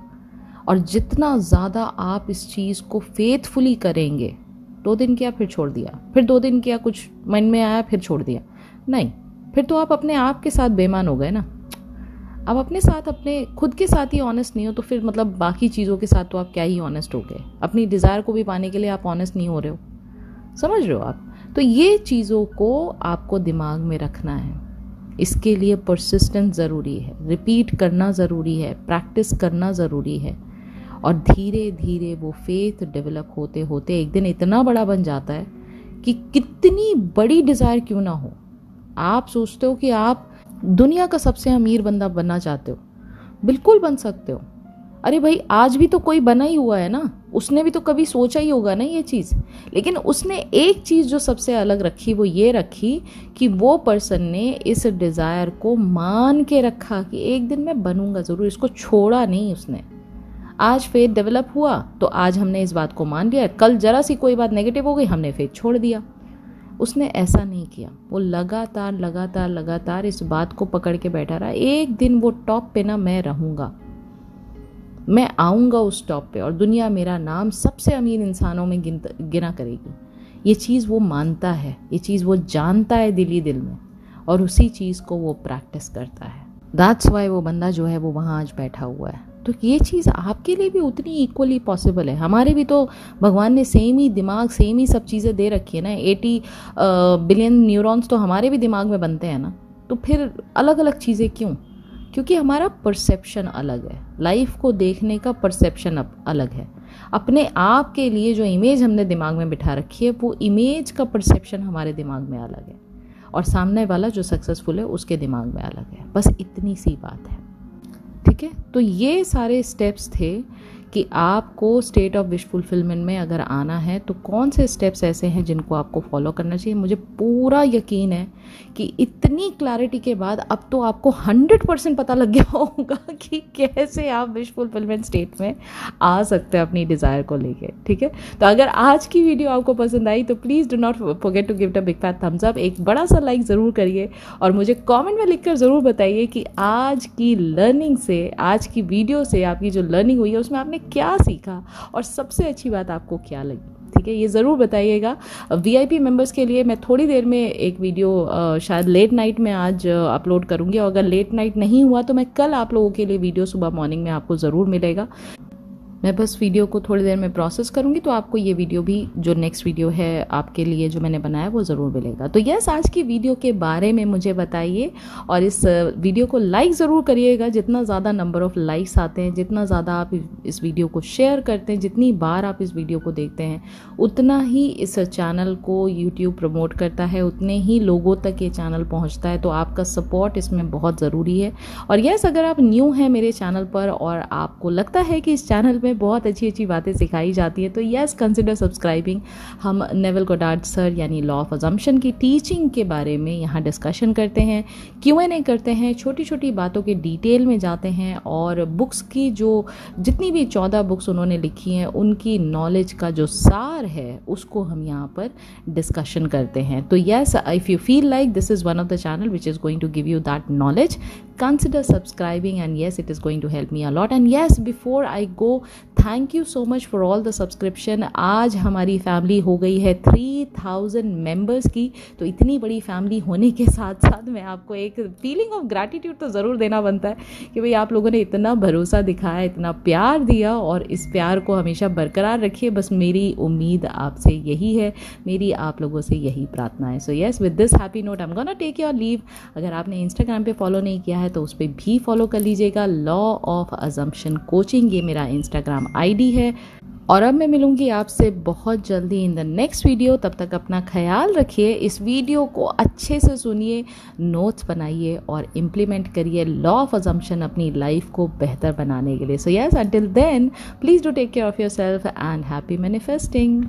और जितना ज़्यादा आप इस चीज़ को फेथफुली करेंगे, 2 दिन किया फिर छोड़ दिया, फिर 2 दिन किया, कुछ मन में आया फिर छोड़ दिया, नहीं, फिर तो आप अपने आप के साथ बेईमान हो गए ना। आप अपने साथ, अपने खुद के साथ ही ऑनेस्ट नहीं हो तो फिर मतलब बाकी चीज़ों के साथ तो आप क्या ही ऑनेस्ट हो गए। अपनी डिज़ायर को भी पाने के लिए आप ऑनेस्ट नहीं हो रहे हो, समझ रहे हो आप। तो ये चीज़ों को आपको दिमाग में रखना है। इसके लिए परसिस्टेंस ज़रूरी है, रिपीट करना ज़रूरी है, प्रैक्टिस करना ज़रूरी है, और धीरे धीरे वो फेथ डेवलप होते होते एक दिन इतना बड़ा बन जाता है कि कितनी बड़ी डिज़ायर क्यों ना हो, आप सोचते हो कि आप दुनिया का सबसे अमीर बंदा बनना चाहते हो, बिल्कुल बन सकते हो। अरे भाई, आज भी तो कोई बना ही हुआ है ना, उसने भी तो कभी सोचा ही होगा ना ये चीज़। लेकिन उसने एक चीज़ जो सबसे अलग रखी, वो ये रखी कि वो पर्सन ने इस डिज़ायर को मान के रखा कि एक दिन मैं बनूंगा ज़रूर, इसको छोड़ा नहीं उसने। आज फेथ डेवलप हुआ तो आज हमने इस बात को मान लिया, कल जरा सी कोई बात नेगेटिव हो गई, हमने फेथ छोड़ दिया। उसने ऐसा नहीं किया, वो लगातार लगातार लगातार इस बात को पकड़ के बैठा रहा, एक दिन वो टॉप पे ना मैं रहूँगा, मैं आऊँगा उस टॉप पे और दुनिया मेरा नाम सबसे अमीर इंसानों में गिना करेगी। ये चीज़ वो मानता है, ये चीज़ वो जानता है दिल ही दिल में, और उसी चीज़ को वो प्रैक्टिस करता है। दैट्स वाई वो बंदा जो है वो वहाँ आज बैठा हुआ है। तो ये चीज़ आपके लिए भी उतनी इक्वली पॉसिबल है। हमारे भी तो भगवान ने सेम ही दिमाग, सेम ही सब चीज़ें दे रखी है ना। 80 बिलियन न्यूरॉन्स तो हमारे भी दिमाग में बनते हैं ना। तो फिर अलग अलग चीज़ें क्यों? क्योंकि हमारा परसेप्शन अलग है, लाइफ को देखने का परसेप्शन अलग है। अपने आप के लिए जो इमेज हमने दिमाग में बिठा रखी है, वो इमेज का परसेप्शन हमारे दिमाग में अलग है, और सामने वाला जो सक्सेसफुल है उसके दिमाग में अलग है। बस इतनी सी बात है, ठीक है। तो ये सारे स्टेप्स थे कि आपको स्टेट ऑफ विश फुलफिलमेंट में अगर आना है तो कौन से स्टेप्स ऐसे हैं जिनको आपको फॉलो करना चाहिए। मुझे पूरा यकीन है कि इतनी क्लैरिटी के बाद अब तो आपको 100% पता लग गया होगा कि कैसे आप विश फुलफिलमेंट स्टेट में आ सकते हैं अपनी डिज़ायर को लेके, ठीक है। तो अगर आज की वीडियो आपको पसंद आई तो please do not forget to give the big fat thumbs up, एक बड़ा सा लाइक ज़रूर करिए, और मुझे कॉमेंट में लिखकर ज़रूर बताइए कि आज की लर्निंग से, आज की वीडियो से आपकी जो लर्निंग हुई है उसमें आपने क्या सीखा और सबसे अच्छी बात आपको क्या लगी, ठीक है। ये ज़रूर बताइएगा। VIP मेंबर्स के लिए मैं थोड़ी देर में एक वीडियो शायद लेट नाइट में आज अपलोड करूँगी, और अगर लेट नाइट नहीं हुआ तो मैं कल आप लोगों के लिए वीडियो सुबह मॉर्निंग में आपको ज़रूर मिलेगा। मैं बस वीडियो को थोड़ी देर में प्रोसेस करूँगी, तो आपको ये वीडियो भी, जो नेक्स्ट वीडियो है आपके लिए जो मैंने बनाया, वो ज़रूर मिलेगा। तो यस, आज की वीडियो के बारे में मुझे बताइए, और इस वीडियो को लाइक ज़रूर करिएगा। जितना ज़्यादा नंबर ऑफ़ लाइक्स आते हैं, जितना ज़्यादा आप इस वीडियो को शेयर करते हैं, जितनी बार आप इस वीडियो को देखते हैं, उतना ही इस चैनल को यूट्यूब प्रमोट करता है, उतने ही लोगों तक ये चैनल पहुँचता है। तो आपका सपोर्ट इसमें बहुत ज़रूरी है। और यस, अगर आप न्यू हैं मेरे चैनल पर और आपको लगता है कि इस चैनल में बहुत अच्छी अच्छी बातें सिखाई जाती है, तो यस, कंसिडर सब्सक्राइबिंग। हम नेविल गोडार्ड सर यानी लॉ ऑफ अजम्पशन की टीचिंग के बारे में यहाँ डिस्कशन करते हैं, Q&A करते हैं, छोटी छोटी बातों के डिटेल में जाते हैं, और बुक्स की जो जितनी भी 14 बुक्स उन्होंने लिखी हैं उनकी नॉलेज का जो सार है उसको हम यहाँ पर डिस्कशन करते हैं। तो yes, if you feel like this is one of the channel which is going to give you that knowledge, consider subscribing, and yes, it is going to help me a lot. And yes, before I go, thank you so much for all the subscription. आज हमारी family हो गई है 3000 members की। तो इतनी बड़ी family होने के साथ साथ मैं आपको एक फीलिंग ऑफ ग्रैटिट्यूड तो ज़रूर देना बनता है कि भाई आप लोगों ने इतना भरोसा दिखाया, इतना प्यार दिया, और इस प्यार को हमेशा बरकरार रखिए। बस मेरी उम्मीद आपसे यही है, मेरी आप लोगों से यही प्रार्थना है। So yes, with this happy note I am gonna take your leave. अगर आपने इंस्टाग्राम पे फॉलो नहीं किया है तो उस पर भी फॉलो कर लीजिएगा, लॉ ऑफ अजम्पशन कोचिंग, ये मेरा इंस्टाग्राम ID है। और अब मैं मिलूंगी आपसे बहुत जल्दी इन द नेक्स्ट वीडियो। तब तक अपना ख्याल रखिए, इस वीडियो को अच्छे से सुनिए, नोट्स बनाइए और इम्प्लीमेंट करिए लॉ ऑफ अजम्पशन अपनी लाइफ को बेहतर बनाने के लिए। So yes, until then please do take care of your self and happy manifesting.